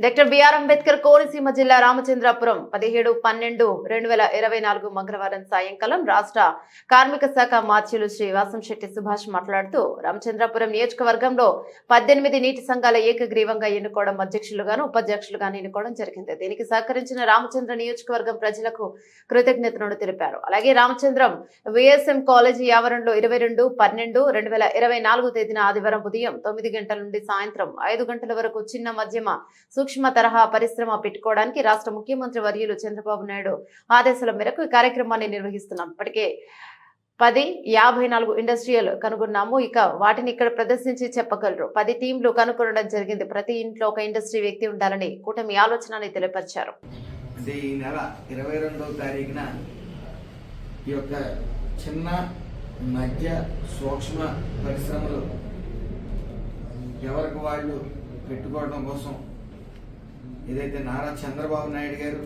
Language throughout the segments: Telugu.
డాక్టర్ బిఆర్ అంబేద్కర్ కోనసీమ జిల్లా రామచంద్రాపురం 17/12/2024 మంగళవారం సాయంకాలం రాష్ట్ర కార్మిక శాఖ మార్చిలు శ్రీ వాసంశెట్టి సుభాష్ మాట్లాడుతూ రామచంద్రాపురం నియోజకవర్గంలో 18 నీటి సంఘాల ఏకగ్రీవంగా ఎన్నుకోవడం అధ్యక్షులుగాను ఉపాధ్యక్షులుగాను ఎన్నుకోవడం జరిగింది. దీనికి సహకరించిన రామచంద్ర నియోజకవర్గం ప్రజలకు కృతజ్ఞతలు తెలిపారు. అలాగే రామచంద్రం విఎస్ఎం కాలేజీ ఆవరణలో 22/12/2024 తేదీన ఆదివారం ఉదయం 9 గంటల నుండి సాయంత్రం 5 గంటల వరకు చిన్న మధ్యమ సూక్ష్మ తరహా పరిశ్రమ పెట్టుకోవడానికి రాష్ట్ర ముఖ్యమంత్రి వర్యులు చంద్రబాబు నాయుడు ఆదేశాల మేరకు ఈ కార్యక్రమాన్ని నిర్వహిస్తున్నాం. ఇప్పటికే 1054 ఇండస్ట్రియల్ కనుగొన్నాము. ఇక వాటిని ఇక్కడ ప్రదర్శించి చెప్పగలరు. 10 టీంలు కనుగొనడం జరిగింది. ప్రతి ఇంట్లో ఒక ఇండస్ట్రీ వ్యక్తి ఉండాలని కూటమి ఆలోచనని తెలియపరిచారు. అంటే ఈ నెల 22వ తారీఖున ఈ యొక్క చిన్న మధ్య సూక్ష్మ పరిశ్రమలు ఎవరికి వాళ్ళు పెట్టుకోవడం కోసం ఏదైతే నారా చంద్రబాబు నాయుడు గారు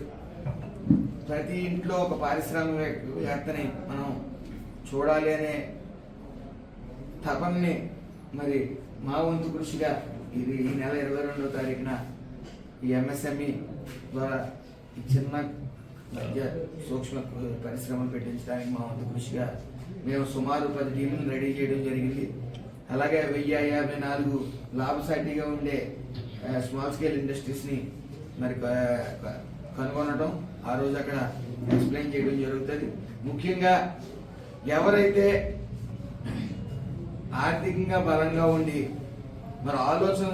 ప్రతి ఇంట్లో ఒక పారిశ్రామికవేత్తని మనం చూడాలి అనే తపన్ని మరి మా వంతు కృషిగా ఇది ఈ నెల 22వ తారీఖున ఈ ఎంఎస్ఎంఈ ద్వారా ఈ చిన్న మధ్య సూక్ష్మ పరిశ్రమలు పెట్టించడానికి మా వంతు కృషిగా మేము సుమారు 10 టీంలను రెడీ చేయడం జరిగింది. అలాగే 1054 లాభసాటిగా ఉండే స్మాల్ స్కేల్ ఇండస్ట్రీస్ని మరి కనుగొనడం ఆ రోజు అక్కడ ఎక్స్ప్లెయిన్ చేయడం జరుగుతుంది. ముఖ్యంగా ఎవరైతే ఆర్థికంగా బలంగా ఉండి మరి ఆలోచన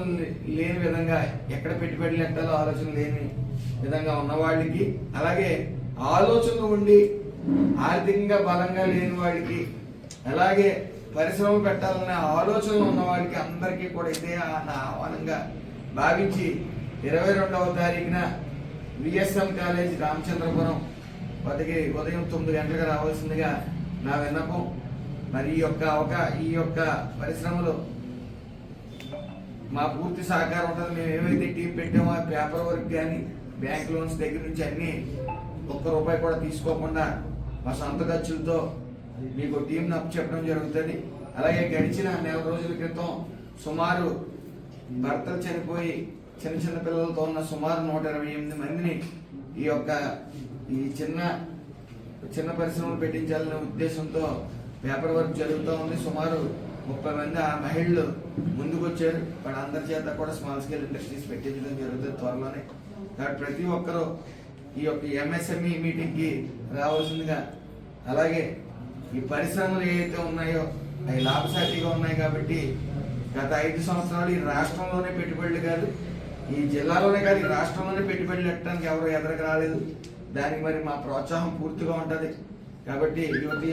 లేని విధంగా ఎక్కడ పెట్టుబడులు పెట్టాలో ఆలోచన లేని విధంగా ఉన్న వాళ్ళకి, అలాగే ఆలోచనలు ఉండి ఆర్థికంగా బలంగా లేని వాడికి, అలాగే పరిశ్రమలు పెట్టాలనే ఆలోచనలు ఉన్న వాడికి అందరికీ కూడా ఇదే ఆహ్వానంగా భావించి 22వ తారీఖున విఎస్ఎం కాలేజ్ రామచంద్రపురం ఉదయం 9 గంటలకు రావాల్సిందిగా నా విన్నపం. మరి ఈ యొక్క పరిశ్రమలో మా పూర్తి సహకారం ఉంటుంది. మేము ఏవైతే టీం పెట్టామో పేపర్ వర్క్ కానీ బ్యాంక్ లోన్స్ దగ్గర నుంచి అన్ని ₹1 కూడా తీసుకోకుండా మా సొంత ఖర్చులతో మీకు టీంను చెప్పడం జరుగుతుంది. అలాగే గడిచిన నెల రోజుల క్రితం సుమారు భర్తలు చనిపోయి చిన్న చిన్న పిల్లలతో ఉన్న సుమారు 128 మందిని ఈ చిన్న పరిశ్రమలు పెట్టించాలనే ఉద్దేశంతో పేపర్ వర్క్ జరుగుతూ ఉంది. సుమారు 30 మంది ఆ మహిళలు ముందుకు వచ్చారు. వాళ్ళందరి చేత కూడా స్మాల్ స్కేల్ ఇండస్ట్రీస్ పెట్టించడం జరుగుతుంది త్వరలోనే. కాబట్టి ప్రతి ఒక్కరూ ఈ యొక్క ఎంఎస్ఎంఈ మీటింగ్కి రావాల్సిందిగా, అలాగే ఈ పరిశ్రమలు ఏవైతే ఉన్నాయో అవి లాభసాటిగా ఉన్నాయి కాబట్టి గత 5 సంవత్సరాలు ఈ రాష్ట్రంలోనే పెట్టుబడులు కాదు, ఈ జిల్లాలోనే కాదు, ఈ రాష్ట్రంలోనే పెట్టుబడులు పెట్టడానికి ఎవరు ఎదురుకు రాలేదు. దానికి మరి మా ప్రోత్సాహం పూర్తిగా ఉంటుంది. కాబట్టి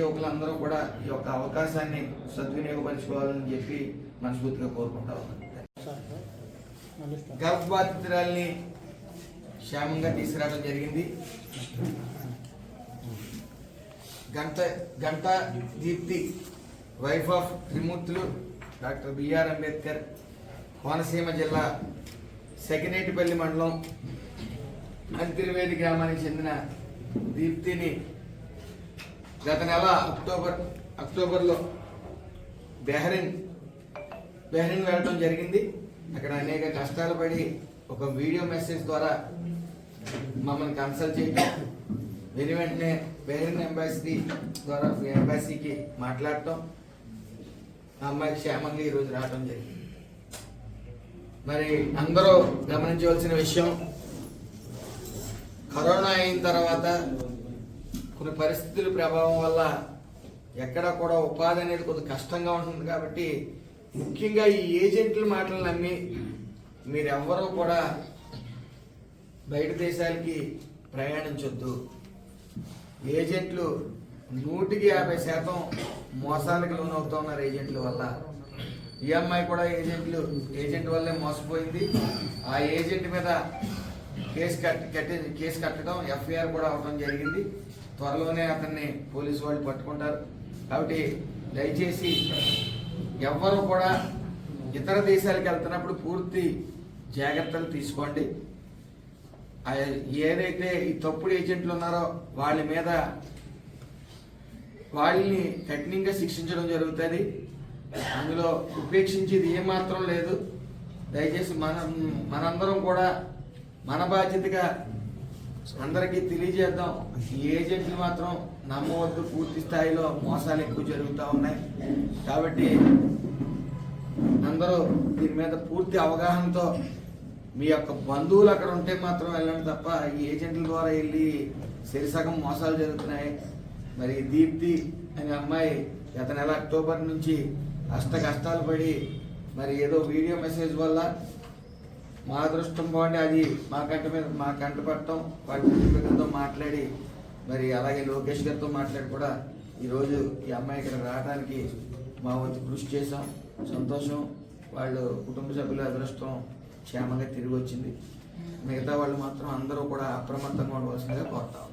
యువకులందరూ కూడా ఈ యొక్క అవకాశాన్ని సద్వినియోగపరచుకోవాలని చెప్పి మనస్ఫూర్తిగా కోరుకుంటా ఉన్నాను. గర్భబాధితురాల్ని క్షేమంగా తీసుకురావడం జరిగింది. Ganta Deepthi wife of Trimurthulu doctor B R Ambedkar Konaseema జిల్లా సెకినేటిపల్లి మండలం అంతిరివేది గ్రామానికి చెందిన దీప్తిని గత నెల అక్టోబర్లో బెహ్రెయిన్ వెళ్ళడం జరిగింది. అక్కడ అనేక కష్టాలు పడి ఒక వీడియో మెసేజ్ ద్వారా మమ్మల్ని కన్సల్ట్ చేయడం, వెంటనే బెహ్రెయిన్ ఎంబాసీకి మాట్లాడటం, ఆ అమ్మాయి క్షేమంగా ఈరోజు రావడం జరిగింది. మరి అందరూ గమనించవలసిన విషయం, కరోనా అయిన తర్వాత కొన్ని పరిస్థితుల ప్రభావం వల్ల ఎక్కడ కూడా ఉపాధి అనేది కొద్దిగా కష్టంగా ఉంటుంది. కాబట్టి ముఖ్యంగా ఈ ఏజెంట్ల మాటలు నమ్మి మీరెవ్వరూ కూడా బయట దేశాలకి ప్రయాణించొద్దు. ఏజెంట్లు 150% మోసాలకు లోనవుతూ ఉన్నారు ఏజెంట్ల వల్ల. ఈ అమ్మాయి కూడా ఏజెంట్ వల్లే మోసపోయింది. ఆ ఏజెంట్ మీద కేసు కట్టడం, ఎఫ్ఐఆర్ కూడా అవడం జరిగింది. త్వరలోనే అతన్ని పోలీసు వాళ్ళు పట్టుకుంటారు. కాబట్టి దయచేసి ఎవ్వరూ కూడా ఇతర దేశాలకు వెళ్తున్నప్పుడు పూర్తి జాగ్రత్తలు తీసుకోండి. ఏదైతే ఈ తప్పుడు ఏజెంట్లు ఉన్నారో వాళ్ళని కఠినంగా శిక్షించడం జరుగుతుంది. అందులో ఉపేక్షించేది ఏమాత్రం లేదు. దయచేసి మనందరం కూడా మన బాధ్యతగా అందరికీ తెలియజేద్దాం. ఈ ఏజెంట్లు మాత్రం నమ్మవద్దు, పూర్తి స్థాయిలో మోసాలు ఎక్కువ జరుగుతూ ఉన్నాయి. కాబట్టి అందరూ దీని మీద పూర్తి అవగాహనతో మీ యొక్క బంధువులు అక్కడ ఉంటే మాత్రం వెళ్ళండి తప్ప ఈ ఏజెంట్ల ద్వారా వెళ్ళి సరిసగం మోసాలు జరుగుతున్నాయి. మరి దీప్తి అనే అమ్మాయి గత నెల అక్టోబర్ నుంచి కష్టాలు పడి మరి ఏదో వీడియో మెసేజ్ వల్ల మా అదృష్టం బాగుండి అది మా కంట పట్టడం, వాటి కుటుంబీకులతో మాట్లాడి మరి అలాగే లోకేష్ గారితో మాట్లాడి కూడా ఈరోజు ఈ అమ్మాయి ఇక్కడ రావడానికి మా వంతు కృషి చేసాం. సంతోషం. వాళ్ళు కుటుంబ సభ్యుల అదృష్టం క్షేమంగా తిరిగి వచ్చింది. మిగతా వాళ్ళు మాత్రం అందరూ కూడా అప్రమత్తంగా ఉండవలసిందిగా కోరుతాం.